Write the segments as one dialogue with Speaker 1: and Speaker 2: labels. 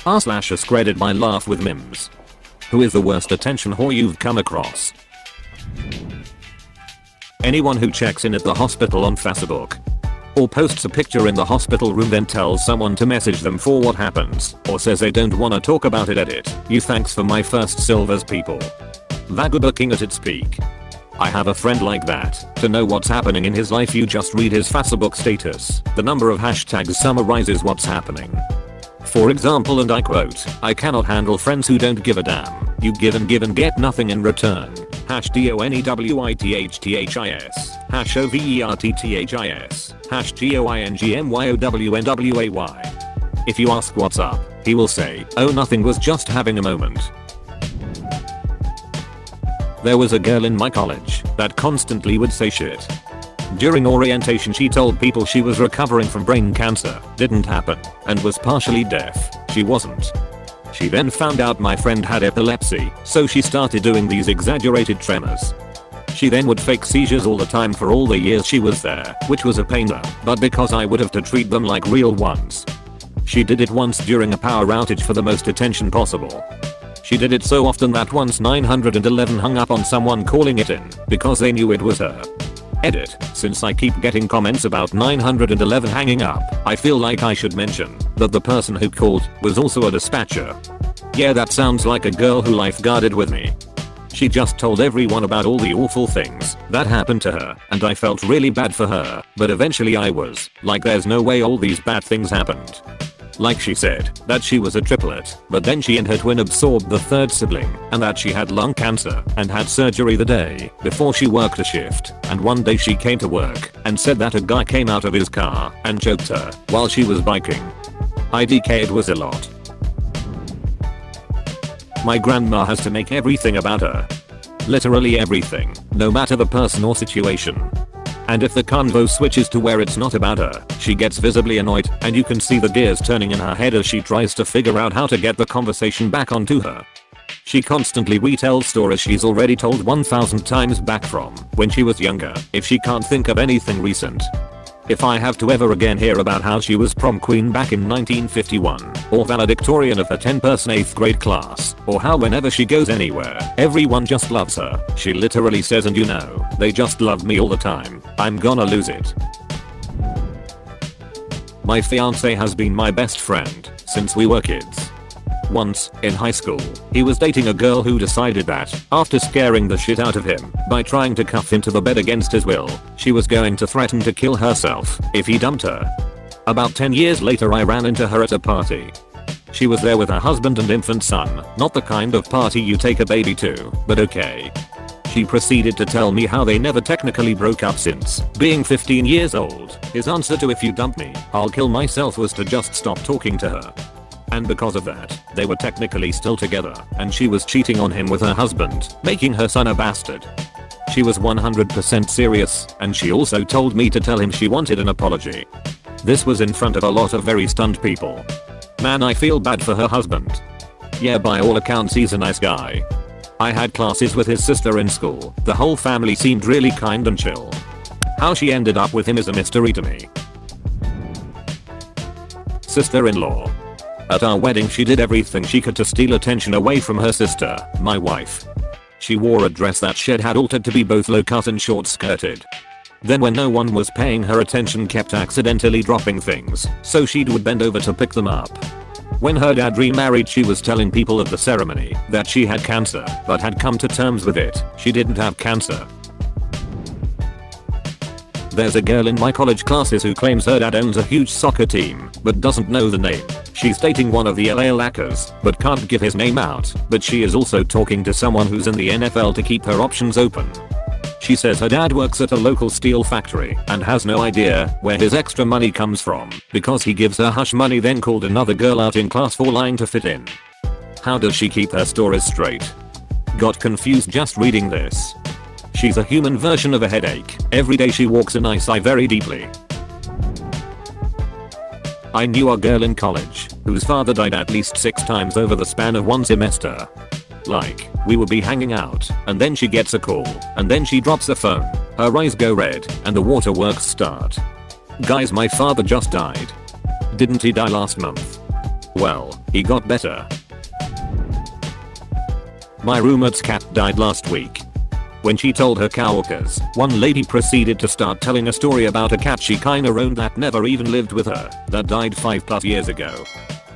Speaker 1: r/AskReddit by LaughWithMEmes. Who is the worst attention whore you've come across? Anyone who checks in at the hospital on Facebook. Or posts a picture in the hospital room then tells someone to message them for what happens, or says they don't wanna talk about it. Edit. You thanks for my first silvers people. Vagabooking at its peak. I have a friend like that. To know what's happening in his life you just read his Facebook status. The number of hashtags summarizes what's happening. For example, and I quote, "I cannot handle friends who don't give a damn. You give and get nothing in return. #DONEWITHTHIS. #OVERTTHIS. #GOINGMYOWNWAY. If you ask what's up, he will say, "Oh, nothing, was just having a moment." There was a girl in my college that constantly would say shit. During orientation she told people she was recovering from brain cancer, didn't happen, and was partially deaf, she wasn't. She then found out my friend had epilepsy, so she started doing these exaggerated tremors. She then would fake seizures all the time for all the years she was there, which was a pain though, but because I would have to treat them like real ones. She did it once during a power outage for the most attention possible. She did it so often that once 911 hung up on someone calling it in, because they knew it was her. Edit. Since I keep getting comments about 911 hanging up, I feel like I should mention that the person who called was also a dispatcher. Yeah, that sounds like a girl who lifeguarded with me. She just told everyone about all the awful things that happened to her, and I felt really bad for her, but eventually I was like, there's no way all these bad things happened. Like she said that she was a triplet, but then she and her twin absorbed the third sibling, and that she had lung cancer and had surgery the day before she worked a shift, and one day she came to work and said that a guy came out of his car and choked her while she was biking. IDK, it was a lot. My grandma has to make everything about her. Literally everything, no matter the person or situation. And if the convo switches to where it's not about her, she gets visibly annoyed, and you can see the gears turning in her head as she tries to figure out how to get the conversation back onto her. She constantly retells stories she's already told 1,000 times back from when she was younger, if she can't think of anything recent. If I have to ever again hear about how she was prom queen back in 1951, or valedictorian of her 10-person 8th grade class, or how whenever she goes anywhere, everyone just loves her, she literally says, "And you know, they just love me all the time, I'm gonna lose it." My fiance has been my best friend since we were kids. Once, in high school, he was dating a girl who decided that, after scaring the shit out of him by trying to cuff him to the bed against his will, she was going to threaten to kill herself if he dumped her. About 10 years later I ran into her at a party. She was there with her husband and infant son, not the kind of party you take a baby to, but okay. She proceeded to tell me how they never technically broke up since being 15 years old. His answer to "if you dump me, I'll kill myself" was to just stop talking to her. And because of that, they were technically still together, and she was cheating on him with her husband, making her son a bastard. She was 100% serious, and she also told me to tell him she wanted an apology. This was in front of a lot of very stunned people. Man, I feel bad for her husband. Yeah, by all accounts he's a nice guy. I had classes with his sister in school, the whole family seemed really kind and chill. How she ended up with him is a mystery to me. Sister-in-law. At our wedding she did everything she could to steal attention away from her sister, my wife. She wore a dress that she had altered to be both low cut and short skirted. Then when no one was paying her attention kept accidentally dropping things, so she would bend over to pick them up. When her dad remarried she was telling people at the ceremony that she had cancer, but had come to terms with it, she didn't have cancer. There's a girl in my college classes who claims her dad owns a huge soccer team, but doesn't know the name. She's dating one of the LA Lakers, but can't give his name out, but she is also talking to someone who's in the NFL to keep her options open. She says her dad works at a local steel factory and has no idea where his extra money comes from because he gives her hush money, then called another girl out in class for lying to fit in. How does she keep her stories straight? Got confused just reading this. She's a human version of a headache. Every day she walks and I sigh very deeply. I knew a girl in college whose father died at least 6 times over the span of one semester. Like, we would be hanging out, and then she gets a call, and then she drops the phone, her eyes go red, and the waterworks start. Guys, my father just died. Didn't he die last month? Well, he got better. My roommate's cat died last week. When she told her coworkers, one lady proceeded to start telling a story about a cat she kinda owned that never even lived with her, that died 5+ years ago.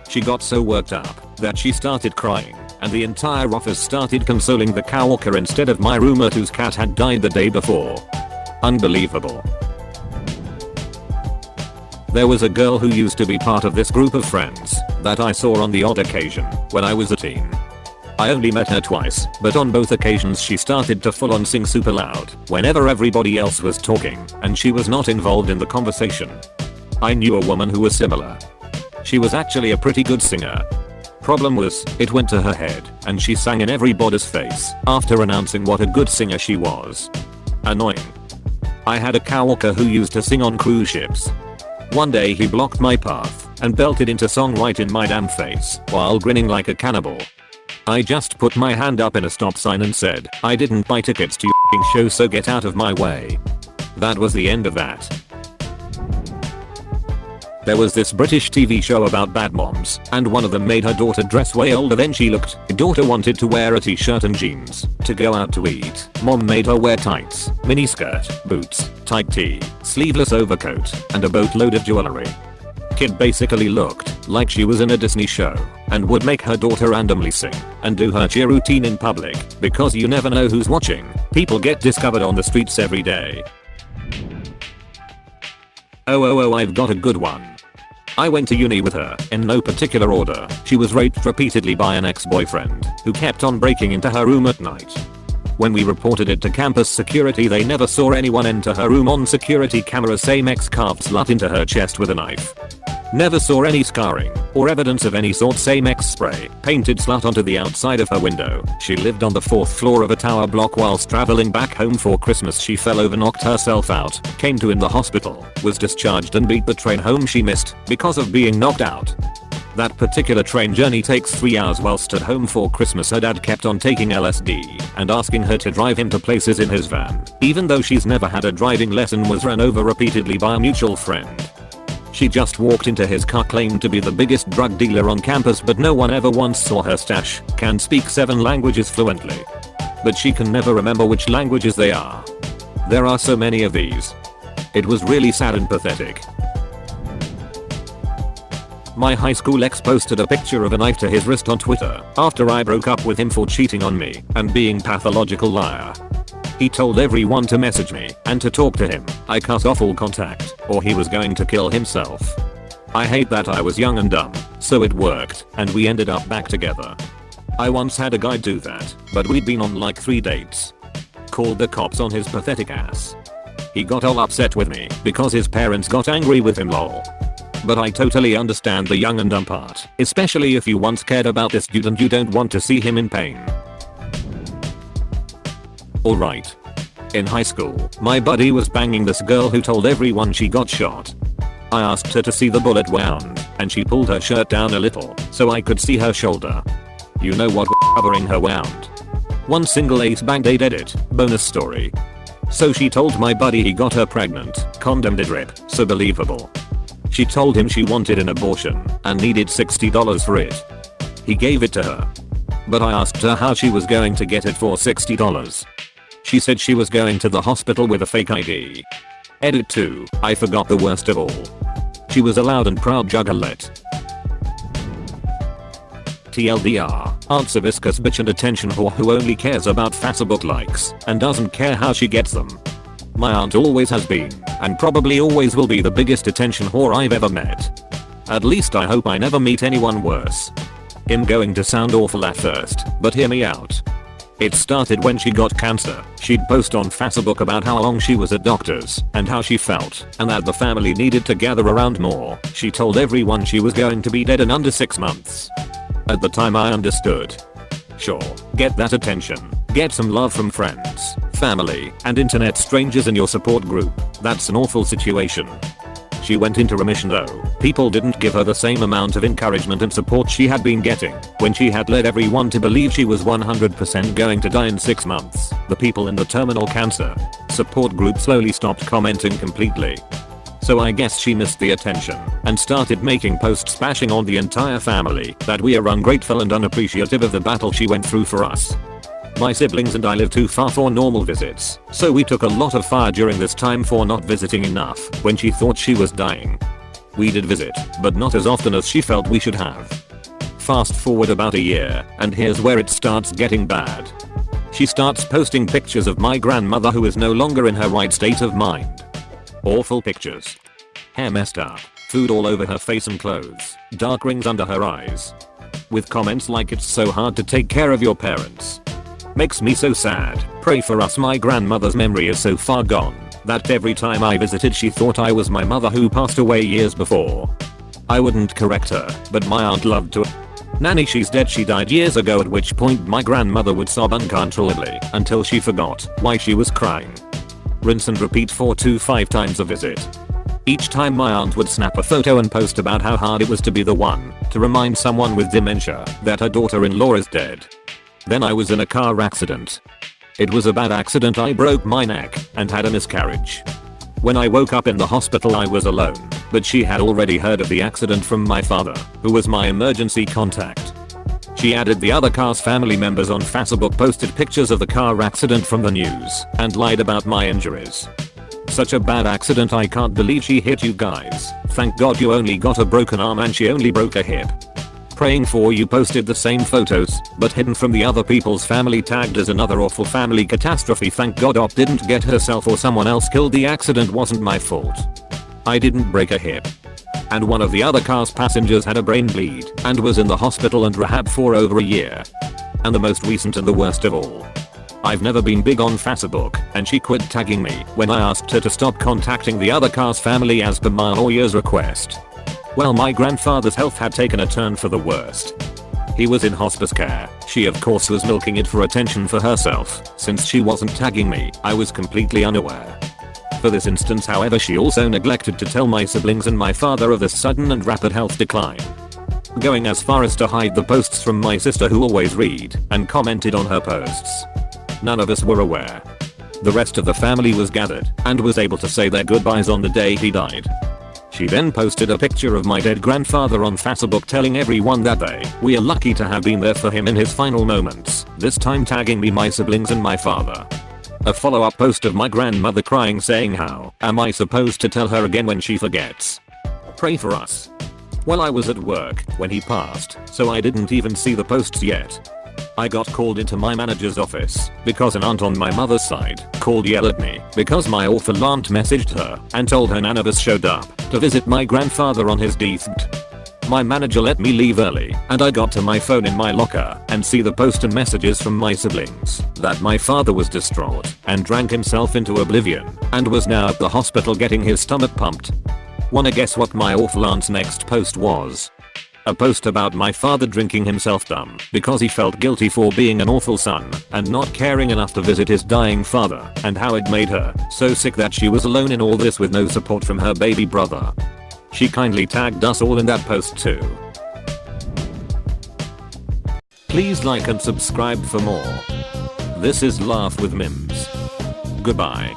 Speaker 1: She got so worked up that she started crying, and the entire office started consoling the coworker instead of my roommate whose cat had died the day before. Unbelievable. There was a girl who used to be part of this group of friends that I saw on the odd occasion when I was a teen. I only met her twice, but on both occasions she started to full on sing super loud whenever everybody else was talking and she was not involved in the conversation. I knew a woman who was similar. She was actually a pretty good singer. Problem was, it went to her head and she sang in everybody's face after announcing what a good singer she was. Annoying. I had a coworker who used to sing on cruise ships. One day he blocked my path and belted into song right in my damn face while grinning like a cannibal. I just put my hand up in a stop sign and said, I didn't buy tickets to your show, so get out of my way. That was the end of that. There was this British TV show about bad moms, and one of them made her daughter dress way older than she looked. Daughter wanted to wear a t-shirt and jeans to go out to eat. Mom made her wear tights, miniskirt, boots, tight tee, sleeveless overcoat, and a boatload of jewelry. Kid basically looked like she was in a Disney show and would make her daughter randomly sing and do her cheer routine in public because you never know who's watching. People get discovered on the streets every day. Oh, I've got a good one. I went to uni with her, in no particular order. She was raped repeatedly by an ex-boyfriend who kept on breaking into her room at night. When we reported it to campus security, they never saw anyone enter her room on security cameras. Same ex carved slut into her chest with a knife. Never saw any scarring or evidence of any sort. Same ex spray painted slut onto the outside of her window. She lived on the 4th floor of a tower block. Whilst traveling back home for Christmas, she fell over, knocked herself out, came to in the hospital, was discharged and beat the train home she missed because of being knocked out. That particular train journey takes 3 hours. Whilst at home for Christmas, her dad kept on taking LSD and asking her to drive him to places in his van, even though she's never had a driving lesson. Was run over repeatedly by a mutual friend. She just walked into his car, claimed to be the biggest drug dealer on campus, but no one ever once saw her stash. Can speak 7 languages fluently, but she can never remember which languages they are. There are so many of these. It was really sad and pathetic. My high school ex posted a picture of a knife to his wrist on Twitter after I broke up with him for cheating on me and being pathological liar. He told everyone to message me and to talk to him. I cut off all contact or he was going to kill himself. I hate that I was young and dumb, so it worked and we ended up back together. I once had a guy do that, but we'd been on like 3 dates. Called the cops on his pathetic ass. He got all upset with me because his parents got angry with him, lol. But I totally understand the young and dumb part, especially if you once cared about this dude and you don't want to see him in pain. Alright. In high school, my buddy was banging this girl who told everyone she got shot. I asked her to see the bullet wound, and she pulled her shirt down a little so I could see her shoulder. You know what, covering her wound. One single ace banged aid edit, bonus story. So she told my buddy he got her pregnant, condom did rip, so believable. She told him she wanted an abortion and needed $60 for it. He gave it to her. But I asked her how she was going to get it for $60. She said she was going to the hospital with a fake ID. Edit 2, I forgot the worst of all. She was a loud and proud juggalette. TLDR, aunt's a viscous bitch and attention whore who only cares about Facebook likes and doesn't care how she gets them. My aunt always has been, and probably always will be, the biggest attention whore I've ever met. At least I hope I never meet anyone worse. I'm going to sound awful at first, but hear me out. It started when she got cancer. She'd post on Facebook about how long she was at doctors and how she felt, and that the family needed to gather around more. She told everyone she was going to be dead in under 6 months. At the time I understood. Sure, get that attention, get some love from friends, family, and internet strangers in your support group. That's an awful situation. She went into remission though. People didn't give her the same amount of encouragement and support she had been getting when she had led everyone to believe she was 100% going to die in 6 months. The people in the terminal cancer support group slowly stopped commenting completely. So I guess she missed the attention and started making posts bashing on the entire family that we are ungrateful and unappreciative of the battle she went through for us. My siblings and I live too far for normal visits, so we took a lot of fire during this time for not visiting enough when she thought she was dying. We did visit, but not as often as she felt we should have. Fast forward about a year, and here's where it starts getting bad. She starts posting pictures of my grandmother who is no longer in her right state of mind. Awful pictures. Hair messed up, food all over her face and clothes, dark rings under her eyes. With comments like it's so hard to take care of your parents. Makes me so sad. Pray for us. My grandmother's memory is so far gone that every time I visited she thought I was my mother who passed away years before. I wouldn't correct her, but my aunt loved to. Nanny, she's dead. She died years ago, at which point my grandmother would sob uncontrollably until she forgot why she was crying. Rinse and repeat 4 to 5 times a visit. Each time my aunt would snap a photo and post about how hard it was to be the one to remind someone with dementia that her daughter-in-law is dead. Then I was in a car accident. It was a bad accident. I broke my neck and had a miscarriage. When I woke up in the hospital I was alone, but she had already heard of the accident from my father, who was my emergency contact. She added the other car's family members on Facebook, posted pictures of the car accident from the news, and lied about my injuries. Such a bad accident. I can't believe she hit you guys. Thank God you only got a broken arm and she only broke a hip. Praying for you. Posted the same photos, but hidden from the other people's family, tagged as another awful family catastrophe. Thank God Op didn't get herself or someone else killed. The accident wasn't my fault. I didn't break a hip. And one of the other car's passengers had a brain bleed and was in the hospital and rehab for over a year. And the most recent and the worst of all. I've never been big on Facebook, and she quit tagging me when I asked her to stop contacting the other car's family as per my lawyer's request. Well, my grandfather's health had taken a turn for the worst. He was in hospice care. She of course was milking it for attention for herself. Since she wasn't tagging me, I was completely unaware. For this instance, however, she also neglected to tell my siblings and my father of this sudden and rapid health decline. Going as far as to hide the posts from my sister, who always read and commented on her posts. None of us were aware. The rest of the family was gathered and was able to say their goodbyes on the day he died. She then posted a picture of my dead grandfather on Facebook, telling everyone that we are lucky to have been there for him in his final moments, this time tagging me, my siblings and my father. A follow-up post of my grandmother crying, saying how am I supposed to tell her again when she forgets? Pray for us. Well, I was at work when he passed, so I didn't even see the posts yet. I got called into my manager's office because an aunt on my mother's side called, yelled at me because my awful aunt messaged her and told her none of us showed up to visit my grandfather on his death. My manager let me leave early, and I got to my phone in my locker and see the post and messages from my siblings that my father was distraught and drank himself into oblivion and was now at the hospital getting his stomach pumped. Wanna guess what my awful aunt's next post was? A post about my father drinking himself dumb because he felt guilty for being an awful son and not caring enough to visit his dying father, and how it made her so sick that she was alone in all this with no support from her baby brother. She kindly tagged us all in that post too. Please like and subscribe for more. This is Laugh with Memes. Goodbye.